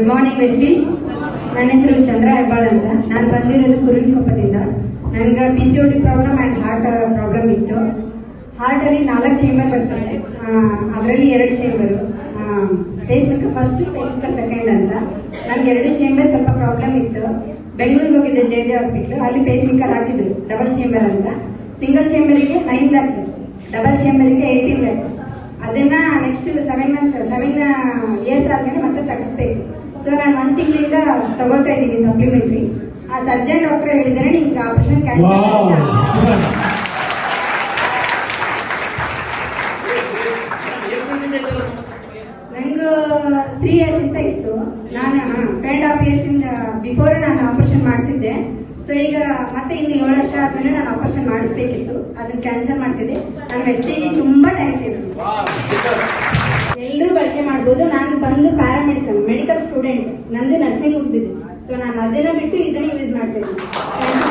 Morning ವೆಸ್ಟೀಶ್. ನನ್ನ ಹೆಸರು ಚಂದ್ರ ಹೆಬ್ಬಾಳ್ ಅಂತ. ನಾನು ಬಂದಿರೋದು ಕುರುವಿನಕೊಪ್ಪದಿಂದ. ನನಗೆ PCOD problem and heart problem ಇತ್ತು. ಹಾರ್ಟಲ್ಲಿ 4 ಚೇಂಬರ್ ಬರ್ತದೆ, ಅದರಲ್ಲಿ 2 chamber pacemaker first, pacemaker second ಅಂತ. ನನಗೆ 2 ಚೇಂಬರ್ ಸ್ವಲ್ಪ ಪ್ರಾಬ್ಲಮ್ ಇತ್ತು. ಬೆಂಗಳೂರಿಗೆ ಹೋಗಿದ್ದೆ JJ ಹಾಸ್ಪಿಟ್ಲು, ಅಲ್ಲಿ ಪೇಸ್ ಮೇಕರ್ ಹಾಕಿದ್ರು ಡಬಲ್ ಚೇಂಬರ್ ಅಂತ. ಸಿಂಗಲ್ ಚೇಂಬರಿಗೆ 9 ಲ್ಯಾಕ್, ಡಬಲ್ ಚೇಂಬರಿಗೆ 18 ಲ್ಯಾಕ್. ಅದನ್ನ ನೆಕ್ಸ್ಟ್ 7 ಇಯರ್ಸ್ ಆದ್ಮೇಲೆ ಮತ್ತೆ ತಗಿಸ್ಬೇಕು. ಸೊ ನಾನು 1 ತಿಂಗಳಿಂದ ತಗೋತಾ ಇದ್ದೀನಿ ಸಪ್ಲಿಮೆಂಟ್ರಿ. ಆ ಸರ್ಜನ್ ಡಾಕ್ಟರ್ ಹೇಳಿದ್ದಾರೆ ನಿಮ್ಗೆ ಆಪರೇಷನ್ ಕ್ಯಾನ್ಸಲ್. ನಂಗೆ 3 ಇಯರ್ಸ್ ಇಂದ ಇತ್ತು. ನಾನು 2.5 ಇಯರ್ಸ್ ಇಂದ ಬಿಫೋರ್ ನಾನು ಆಪರೇಷನ್ ಮಾಡಿಸಿದ್ದೆ. ಸೊ ಈಗ ಮತ್ತೆ ಇನ್ನು 7 ವರ್ಷ ಆದ್ಮೇಲೆ ನಾನು ಆಪರೇಷನ್ ಮಾಡಿಸ್ಬೇಕಿತ್ತು, ಅದನ್ನ ಕ್ಯಾನ್ಸಲ್ ಮಾಡಿಸಿದೆ. ನನ್ನ ವೆಸ್ಟೇಜ್ ತುಂಬಾ ಥ್ಯಾಂಕ್ಸ್ ಇದೆ. ಎಲ್ಲರೂ ಬಳಕೆ ಮಾಡ್ಬೋದು. ನಾನು ಬಂದು ಮೆಡಿಕಲ್ ಸ್ಟೂಡೆಂಟ್, ನಂದು ನರ್ಸಿಂಗ್ ಮುಗ್ದಿದೆ. ಸೊ ನಾನು ಅದನ್ನ ಬಿಟ್ಟು ಇದನ್ನ ಯೂಸ್ ಮಾಡ್ತಾ ಇದ್ದೀನಿ.